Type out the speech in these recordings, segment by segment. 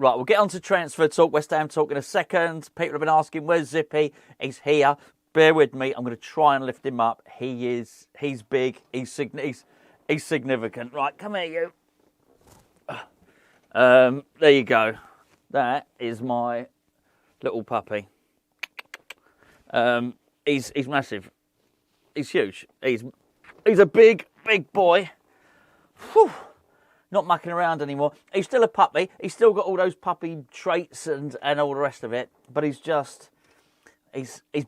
Right, we'll get on to transfer talk, West Ham talk in a second. People have been asking, where's Zippy? He's here. Bear with me. I'm going to try and lift him up. He's big. He's significant. Right, come here, you. There you go. That is my little puppy. He's massive. He's huge. He's a big boy. Whew. Not mucking around anymore. He's still a puppy. He's still got all those puppy traits and all the rest of it. But he's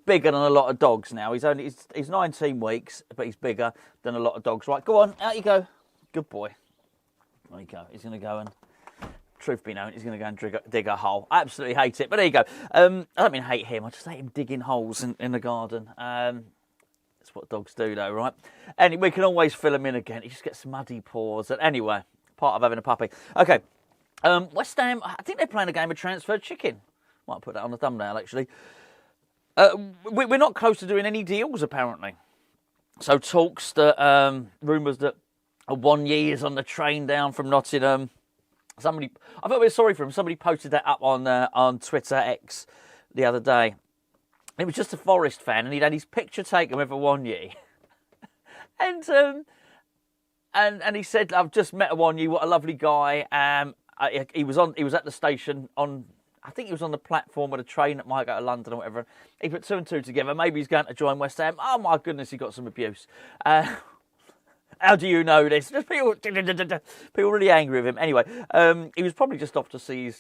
bigger than a lot of dogs now. He's 19 weeks, but he's bigger than a lot of dogs. Right, go on, out you go. Good boy. There you go. He's going to go and, truth be known, he's going to go and dig a hole. I absolutely hate it, but there you go. I don't mean hate him. I just hate him digging holes in the garden. That's what dogs do, though, right? And we can always fill him in again. He just gets muddy paws. And anyway, part of having a puppy. Okay, West Ham, I think they're playing a game of transferred chicken. Might put that on the thumbnail, actually. We're not close to doing any deals, apparently. So talks that, rumours that Awoniyi is on the train down from Nottingham. I felt a bit sorry for him. Somebody posted that up on Twitter X the other day. It was just a Forest fan, and he'd had his picture taken with Awoniyi. And he said, "I've just met Awoniyi. What a lovely guy." He was at the station on. I think he was on the platform of a train that might go to London or whatever. He put two and two together. Maybe he's going to join West Ham. Oh my goodness, he got some abuse. How do you know this? Just people really angry with him. Anyway, he was probably just off to see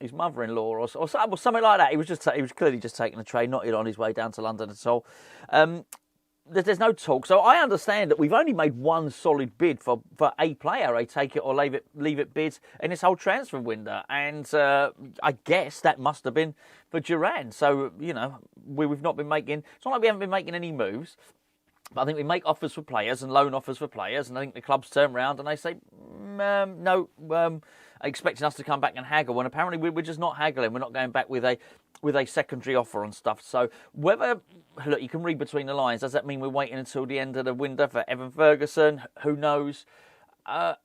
his mother-in-law or something like that. He was clearly just taking a train, not on his way down to London at all. There's no talk. So I understand that we've only made one solid bid for a player, a take it or leave it bid in this whole transfer window. And I guess that must have been for Duran. So, we've not been making... It's not like we haven't been making any moves. But I think we make offers for players and loan offers for players. And I think the clubs turn around and they say, no, expecting us to come back and haggle. And apparently we're just not haggling. We're not going back with a secondary offer and stuff. So look, you can read between the lines. Does that mean we're waiting until the end of the window for Evan Ferguson? Who knows? I've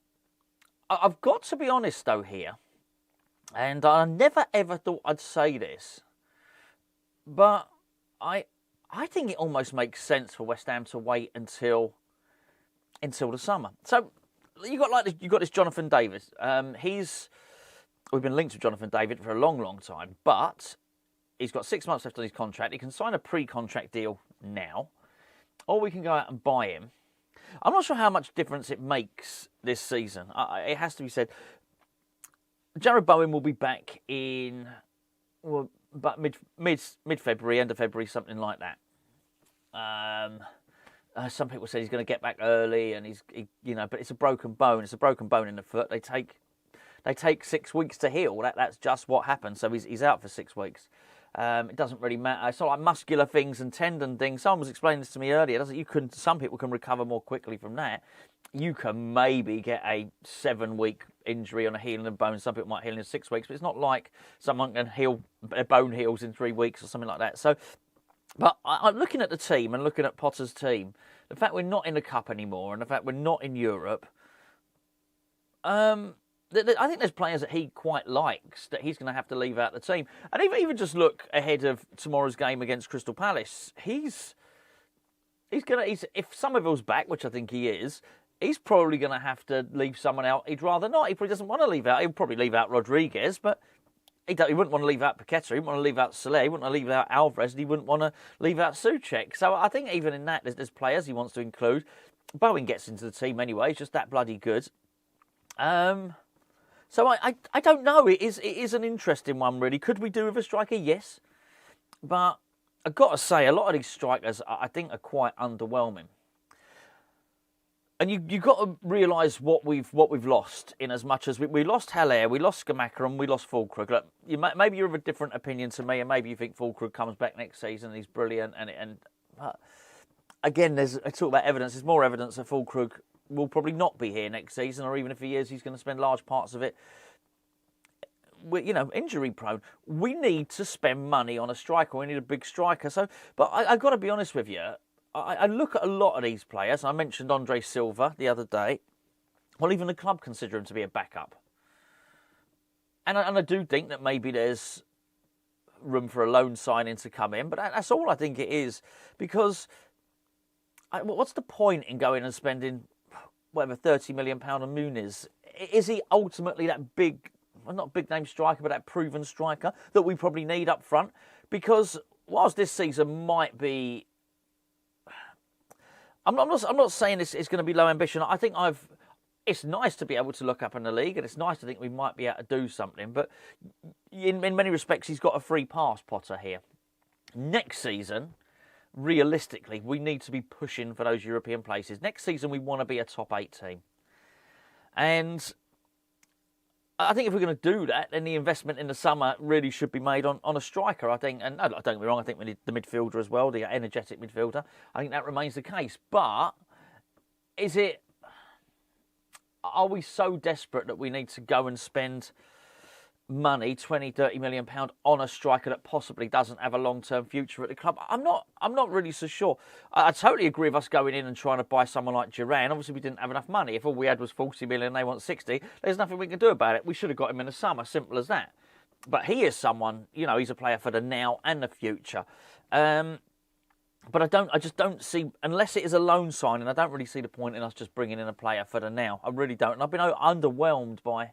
got to be honest, though, here. And I never, ever thought I'd say this. But I think it almost makes sense for West Ham to wait until the summer. So you got this Jonathan David. We've been linked with Jonathan David for a long, long time, but he's got 6 months left on his contract. He can sign a pre-contract deal now, or we can go out and buy him. I'm not sure how much difference it makes this season. It has to be said. Jared Bowen will be back in but mid-February, end of February, something like that. Some people say he's going to get back early, and but it's a broken bone. It's a broken bone in the foot. They take 6 weeks to heal. That's just what happens. So he's out for 6 weeks. It doesn't really matter. It's not like muscular things and tendon things. Someone was explaining this to me earlier. Some people can recover more quickly from that. You can maybe get a 7-week injury on a healing of bone. Some people might heal in 6 weeks, but it's not like someone can heal, their bone heals in 3 weeks or something like that. So, but I'm looking at the team and looking at Potter's team, the fact we're not in the Cup anymore and the fact we're not in Europe, I think there's players that he quite likes that he's going to have to leave out the team. And even just look ahead of tomorrow's game against Crystal Palace, if Somerville's back, which I think he is, he's probably going to have to leave someone out he'd rather not. He probably doesn't want to leave out. He'll probably leave out Rodriguez, but he wouldn't want to leave out Paqueta. He wouldn't want to leave out Saleh. He wouldn't want to leave out Alvarez. And he wouldn't want to leave out Souček. So I think even in that, there's players he wants to include. Bowen gets into the team anyway. He's just that bloody good. So I don't know. It is an interesting one, really. Could we do with a striker? Yes. But I've got to say, a lot of these strikers, I think, are quite underwhelming. And you've got to realise what we've lost, in as much as we lost Haller, we lost Scamacca, and we lost Füllkrug. Look, maybe you're of a different opinion to me, and maybe you think Füllkrug comes back next season and he's brilliant. But again, I talk about evidence. There's more evidence that Füllkrug will probably not be here next season, or even if he is, he's going to spend large parts of it, injury prone. We need to spend money on a striker. We need a big striker. So, but I've got to be honest with you. I look at a lot of these players. I mentioned Andre Silva the other day. Well, even the club consider him to be a backup. And I do think that maybe there's room for a loan signing to come in, but that's all I think it is. Because what's the point in going and spending, whatever, £30 million on Muniz? Is he ultimately that big, well, not big name striker, but that proven striker that we probably need up front? Because whilst this season might be, I'm not saying it's going to be low ambition. I think it's nice to be able to look up in the league, and it's nice to think we might be able to do something. But in many respects, he's got a free pass, Potter, here. Next season, realistically, we need to be pushing for those European places. Next season, we want to be a top 8 team. And I think if we're going to do that, then the investment in the summer really should be made on a striker, I think. And don't get me wrong, I think we need the midfielder as well, the energetic midfielder. I think that remains the case. But are we so desperate that we need to go and spend money, 20, 30 million pound on a striker that possibly doesn't have a long-term future at the club? I'm not really so sure. I totally agree with us going in and trying to buy someone like Duran. Obviously, we didn't have enough money. If all we had was 40 million and they want 60, there's nothing we can do about it. We should have got him in the summer, simple as that. But he is someone, he's a player for the now and the future. But I just don't see, unless it is a loan signing, I don't really see the point in us just bringing in a player for the now. I really don't. And I've been underwhelmed by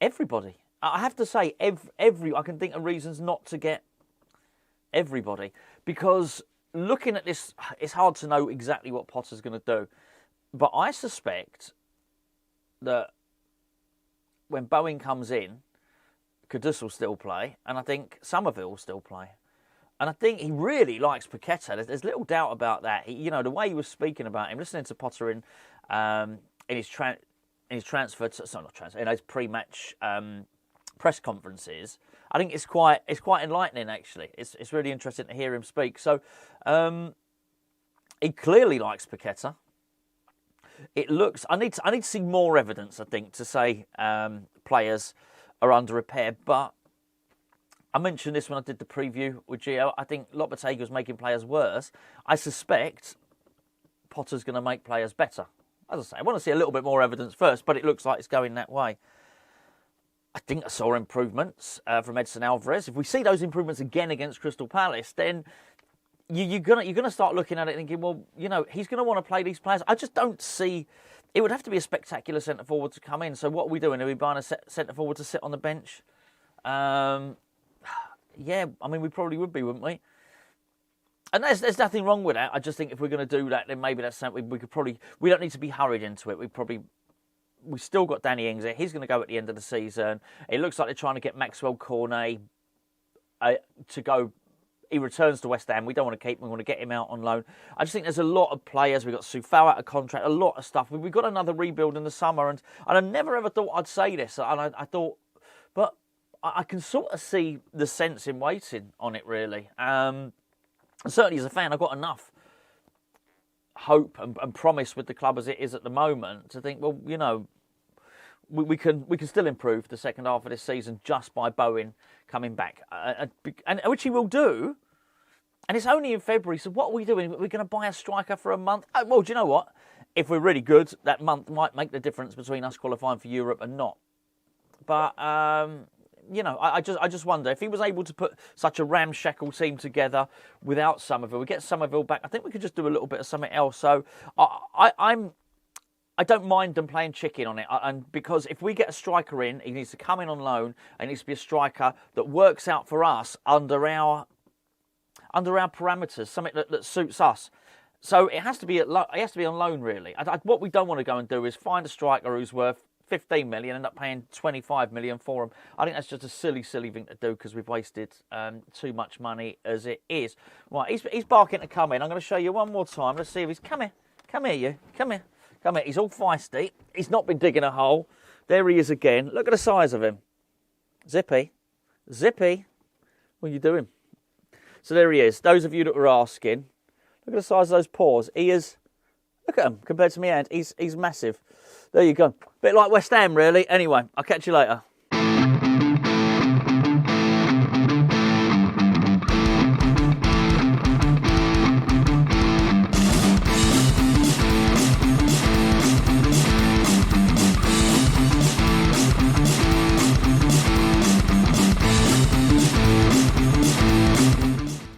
everybody. I have to say, I can think of reasons not to get everybody. Because looking at this, it's hard to know exactly what Potter's going to do. But I suspect that when Bowen comes in, Kudus will still play, and I think Somerville will still play. And I think he really likes Paqueta. There's little doubt about that. The way he was speaking about him, listening to Potter in his transfer, in his pre-match press conferences, I think it's quite enlightening. Actually, it's really interesting to hear him speak. So he clearly likes Paqueta. It looks. I need to see more evidence, I think, to say players are under repair, but. I mentioned this when I did the preview with Gio. I think Lopetegui's making players worse. I suspect Potter's going to make players better. As I say, I want to see a little bit more evidence first, but it looks like it's going that way. I think I saw improvements from Edson Alvarez. If we see those improvements again against Crystal Palace, then you're gonna start looking at it and thinking, well, he's going to want to play these players. I just don't see. It would have to be a spectacular centre forward to come in. So what are we doing? Are we buying a centre forward to sit on the bench? Yeah, I mean, we probably would be, wouldn't we? And there's nothing wrong with that. I just think if we're going to do that, then maybe that's something we could probably. We don't need to be hurried into it. We still got Danny Ings there. He's going to go at the end of the season. It looks like they're trying to get Maxwell Cornet to go. He returns to West Ham. We don't want to keep him. We want to get him out on loan. I just think there's a lot of players. We've got Soufal out of contract. A lot of stuff. We've got another rebuild in the summer, and I never ever thought I'd say this. And I thought, but. I can sort of see the sense in waiting on it, really. Certainly as a fan, I've got enough hope and promise with the club as it is at the moment to think, well, we can still improve the second half of this season just by Bowen coming back, and which he will do. And it's only in February, so what are we doing? We're going to buy a striker for a month? Well, do you know what? If we're really good, that month might make the difference between us qualifying for Europe and not. But I just wonder if he was able to put such a ramshackle team together without Somerville. We get Somerville back. I think we could just do a little bit of something else. So I don't mind them playing chicken on it. And because if we get a striker in, he needs to come in on loan. And he needs to be a striker that works out for us under our parameters, something that suits us. So it has to be on loan, really. What we don't want to go and do is find a striker who's worth 15 million, end up paying 25 million for him. I think that's just a silly thing to do because we've wasted too much money as it is. Right, he's barking to come in. I'm going to show you one more time. Let's see if he's... Come here, you. Come here. He's all feisty. He's not been digging a hole. There he is again. Look at the size of him. Zippy. What are you doing? So there he is. Those of you that were asking, look at the size of those paws. He is... Look at him compared to my hand. He's massive. There you go. Bit like West Ham, really. Anyway, I'll catch you later.